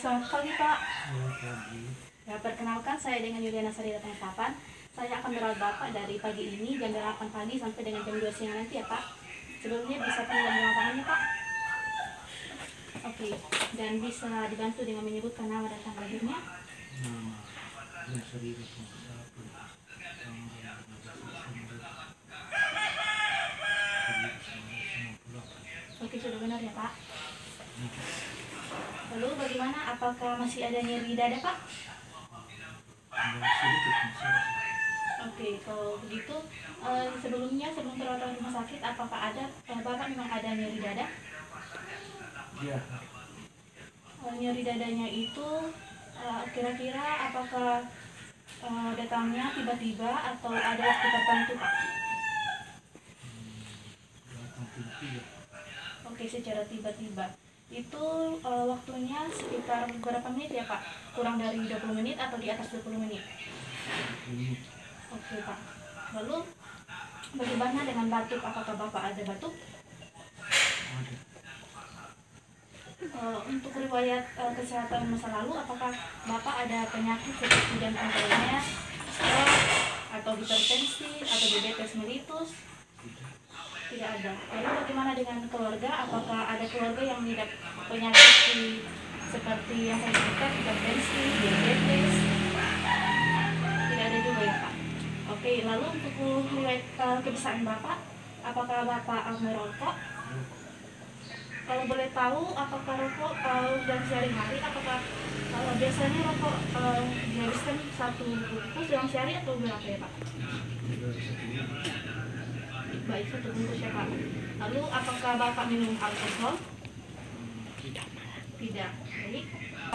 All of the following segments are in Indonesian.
Selamat pagi, Pak. Selamat pagi. Ya, perkenalkan saya dengan Yuliana Sarita Tangkapan. Saya akan merawat Bapak dari pagi ini jam 8 pagi sampai dengan jam 2 siang nanti ya, Pak. Sebelumnya bisa pinjam uang tangannya, Pak. Oke, dan bisa dibantu dengan menyebutkan nama dan tanggal lahirnya. Nama Dian Sarita Tangkapan. Tanggal 15 Oke, sudah benar ya, Pak. Lalu bagaimana? Apakah masih ada nyeri dada, Pak? sedikit masalah. Oke, kalau begitu sebelum perawatan rumah sakit, apakah ada Bapak memang ada nyeri dada? Ya, Nyeri dadanya itu kira-kira apakah datangnya tiba-tiba atau ada waktu tertentu, Pak? datang tiba-tiba. Oke, secara tiba-tiba. Itu waktunya sekitar berapa menit ya, Pak? Kurang dari 20 menit atau di atas 20 menit? 20 menit. Oke, Pak. Lalu bagaimana dengan batuk? Apakah Bapak ada batuk? Ada. Untuk riwayat kesehatan masa lalu, apakah Bapak ada penyakit seperti jantung koroner, stroke, atau hipertensi, atau diabetes mellitus? Tidak ada. Lalu bagaimana dengan keluarga? Apakah ada keluarga yang mengidap penyakit seperti yang saya sebutkan, hipertensi, diabetes? Tidak ada juga ya, Pak. Oke, lalu untuk riwayat kebiasaan Bapak, apakah Bapak merokok? Kalau boleh tahu, apakah rokok dalam sehari-hari, apakah biasanya rokok dihabiskan satu bungkus dalam sehari atau berapa ya, Pak? Baik, satu bungkus ya, Pak. Lalu apakah Bapak minum alkohol? Tidak. Baik.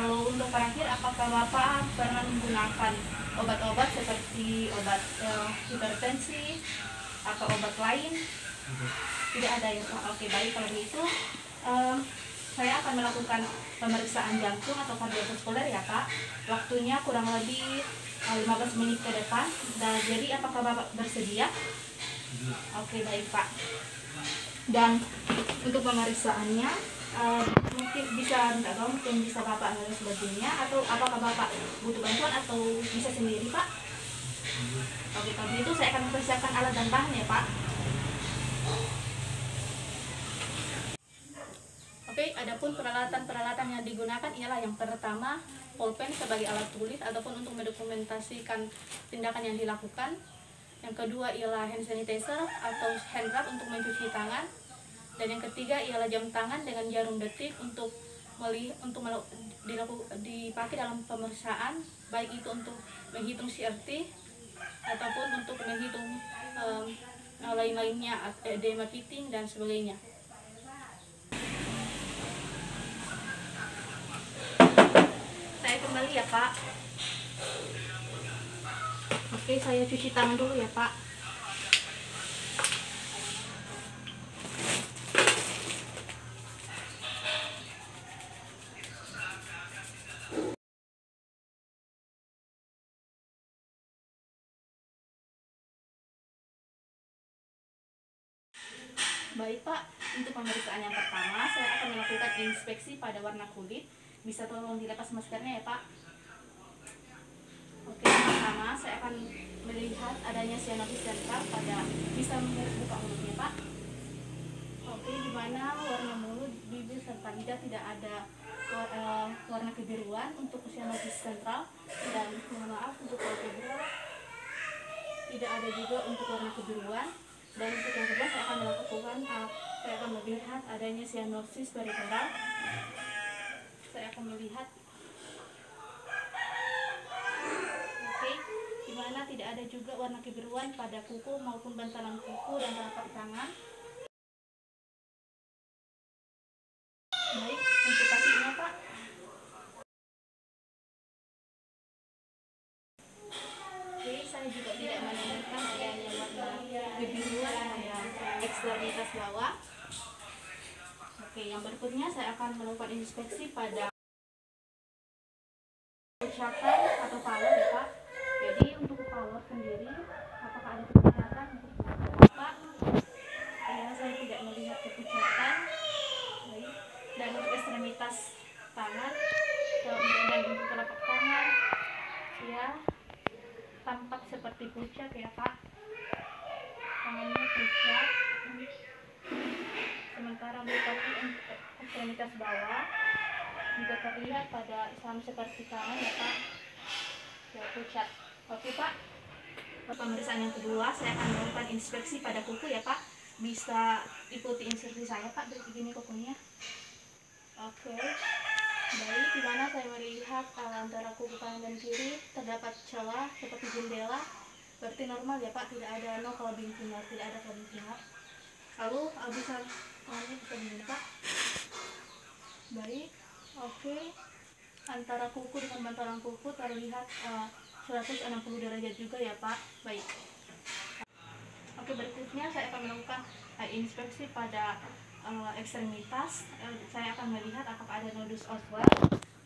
Kalau untuk terakhir, apakah Bapak pernah menggunakan obat-obat seperti obat hipertensi atau obat lain? Tidak ada ya, Pak. Oke, baik. Kalau begitu saya akan melakukan pemeriksaan jantung atau kardiovaskuler ya, Pak. Waktunya kurang lebih 15 menit ke depan. Dan jadi apakah Bapak bersedia? Oke, baik, Pak. Dan untuk pemeriksaannya mungkin bisa minta tolong, mungkin bisa Bapak nulis bajunya, atau apakah Bapak butuh bantuan atau bisa sendiri, Pak? Oke, kalau begitu saya akan mempersiapkan alat dan bahan ya, Pak. Oke, adapun peralatan yang digunakan ialah yang pertama pulpen sebagai alat tulis ataupun untuk mendokumentasikan tindakan yang dilakukan. Yang kedua ialah hand sanitizer atau hand rub untuk mencuci tangan. Dan yang ketiga ialah jam tangan dengan jarum detik untuk dipakai dalam pemeriksaan, baik itu untuk menghitung CRT ataupun untuk menghitung lain-lainnya, edema piting dan sebagainya. Saya kembali ya, Pak. Oke, saya cuci tangan dulu ya, Pak. Baik, Pak, untuk pemeriksaan yang pertama saya akan melakukan inspeksi pada warna kulit. Bisa tolong dilepas maskernya ya, Pak. Oke, yang pertama saya akan melihat adanya cyanosis sentral pada, bisa buka mulutnya, Pak. Oke, di mana warna mulut, bibir serta lidah tidak ada warna kebiruan untuk cyanosis sentral, dan mohon maaf untuk palpebra tidak ada juga untuk warna kebiruan. Dan untuk yang kedua saya akan melihat adanya cyanosis peripheral. Saya akan melihat, oke, di mana tidak ada juga warna kebiruan pada kuku maupun bantalan kuku dan telapak tangan. Baik, untuk kakinya, Pak. Oke, saya juga tidak menemukan adanya warna kebiruan pada ekstremitas bawah. Oke, yang berikutnya saya akan melakukan inspeksi pada ucapan atau pala ya, Pak. Jadi untuk pala sendiri, apakah ada kepucatan untuk Bapak? Ya, saya tidak melihat kepucatan. Baik. Dan untuk ekstremitas tangan, tampak seperti pucat ya Pak, tangannya pucat. Sementara untuk kaki ekstremitas bawah juga terlihat pada sama seperti kanan ya Pak, ya pucat. Oke Pak, pemeriksaan yang kedua saya akan melakukan inspeksi pada kuku ya Pak. Bisa ikuti instruksi saya Pak, begini kukunya. Oke, baik, di mana saya melihat antara kuku kanan dan kiri terdapat celah seperti jendela. Berarti normal ya Pak, tidak ada clubbing finger, tidak ada clubbing finger. Lalu bisa tangannya bisa begini Pak. Baik, oke. Antara kuku dengan bantalan kuku terlihat 160 derajat juga ya Pak. Baik. Oke, berikutnya saya akan melakukan inspeksi pada ekstremitas. Saya akan melihat apakah ada nodus Osler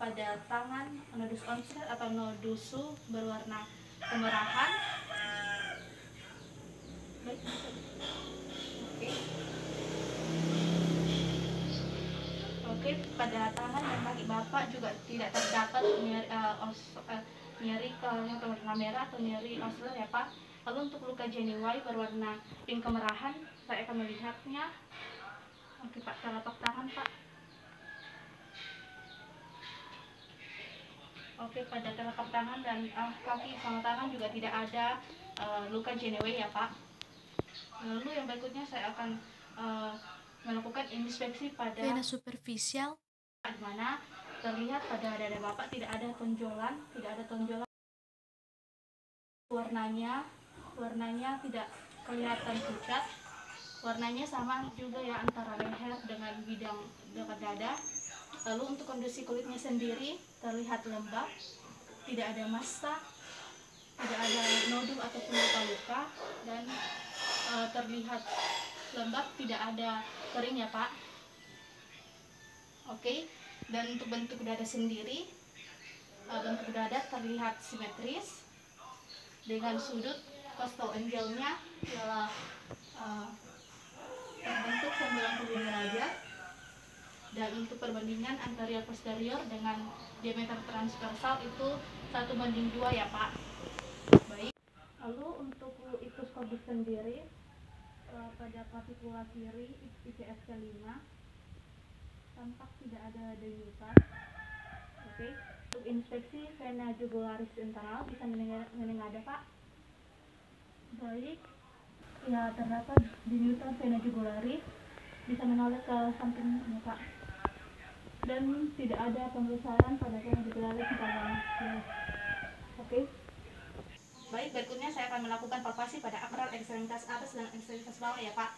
pada tangan, nodus Osler atau nodusu berwarna kemerahan. Baik. Oke. Oke, pada tangan dan kaki Bapak juga tidak terdapat nyeri berwarna merah atau nyeri Osler ya Pak. Lalu untuk luka Jenny-White berwarna pink kemerahan, saya akan melihatnya. Oke Pak, telapak tangan Pak. Oke, pada telapak tangan dan kaki sama tangan juga tidak ada luka Jenny-White ya Pak. Lalu yang berikutnya saya akan melakukan inspeksi pada vena superficial, di mana terlihat pada dada Bapak tidak ada tonjolan, warnanya tidak kelihatan pucat, warnanya sama juga ya antara leher dengan bidang dekat dada. Lalu untuk kondisi kulitnya sendiri terlihat lembab, tidak ada massa, tidak ada nodul ataupun luka-luka, dan terlihat lembab, tidak ada kering ya Pak. Oke, dan untuk bentuk dada sendiri, bentuk dada terlihat simetris dengan sudut costal angle-nya ialah terbentuk 90 derajat, dan untuk perbandingan anterior posterior dengan diameter transversal itu 1:2 ya Pak. Baik. Lalu untuk ikus kordus sendiri pada clavicula kiri ICSK 5 tampak tidak ada denyutan. Oke. Untuk inspeksi vena jugularis internal bisa menengada Pak. Baik. Ya, terdapat denyutan vena jugularis, bisa menoleh ke samping ya Pak. Dan tidak ada pembesaran pada vena jugularis internal. Oke. Baik, berikutnya saya akan melakukan palpasi pada akral ekstremitas atas dan ekstremitas bawah ya Pak.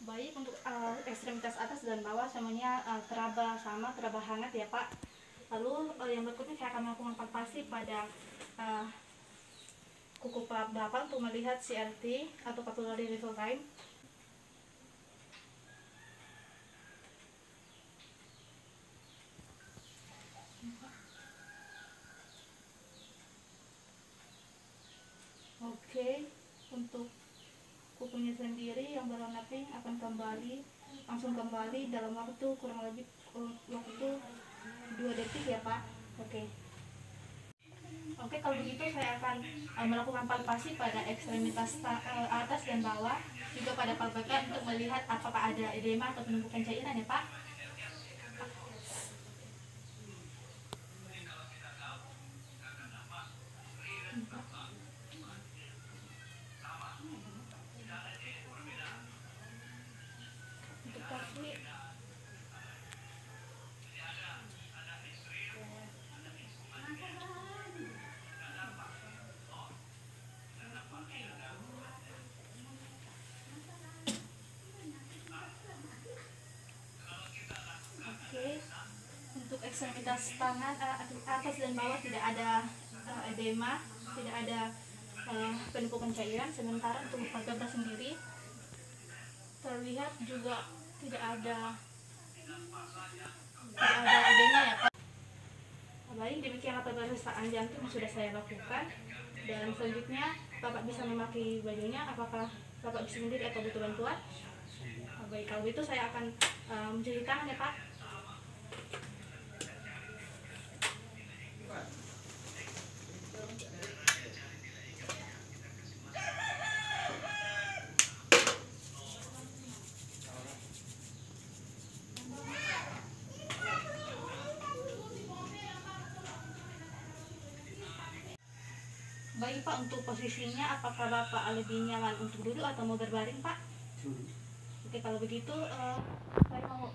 Baik, untuk ekstremitas atas dan bawah semuanya teraba hangat ya Pak. Lalu yang berikutnya saya akan melakukan palpasi pada kuku Bapak untuk melihat CRT atau capillary refill time. Oke, untuk kukunya sendiri yang berwarna pink akan langsung kembali dalam waktu kurang lebih 2 detik ya Pak. Oke. Oke, kalau begitu saya akan melakukan palpasi pada ekstremitas atas dan bawah, juga pada palpebra untuk melihat apakah ada edema atau penumpukan cairan ya Pak. Untuk kaki, oke. Untuk ekstremitas tangan atas dan bawah tidak ada edema, tidak ada penumpukan cairan. Sementara untuk palpebra sendiri terlihat juga tidak ada edema ya Pak. Baik, demikianlah pemeriksaan jantung yang sudah saya lakukan. Dan selanjutnya Bapak bisa memakai bajunya. Apakah Bapak bisa sendiri atau butuh bantuan? Baik, kalau itu saya akan mencuci tangan ya Pak. Baik Pak, untuk posisinya apakah Bapak lebih nyaman untuk duduk atau mau berbaring Pak? Duduk. Oke, kalau begitu saya mau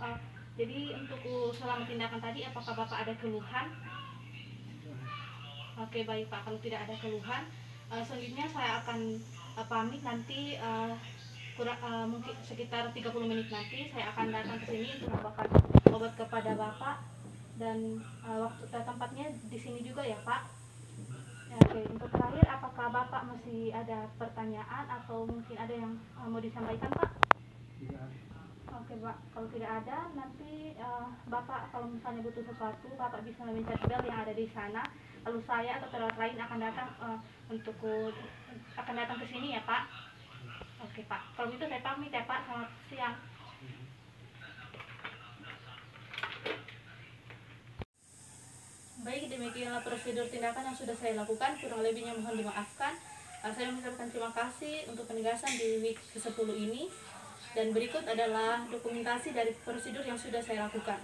jadi untuk selama tindakan tadi apakah Bapak ada keluhan? Oke, baik Pak, kalau tidak ada keluhan selanjutnya saya akan pamit nanti mungkin sekitar 30 menit nanti saya akan datang ke sini untuk membawakan obat kepada Bapak dan waktu tempatnya di sini juga ya Pak. Oke, untuk terakhir apakah Bapak masih ada pertanyaan atau mungkin ada yang mau disampaikan Pak? Tidak ada. Oke Pak, kalau tidak ada nanti Bapak kalau misalnya butuh sesuatu Bapak bisa meminta bel yang ada di sana. Lalu saya atau perawat lain akan datang akan datang ke sini ya Pak. Oke Pak, kalau gitu saya pamit ya Pak, selamat siang. Baik, demikianlah prosedur tindakan yang sudah saya lakukan, kurang lebihnya mohon dimaafkan. Saya mengucapkan terima kasih untuk penegasan di week ke-10 ini. Dan berikut adalah dokumentasi dari prosedur yang sudah saya lakukan.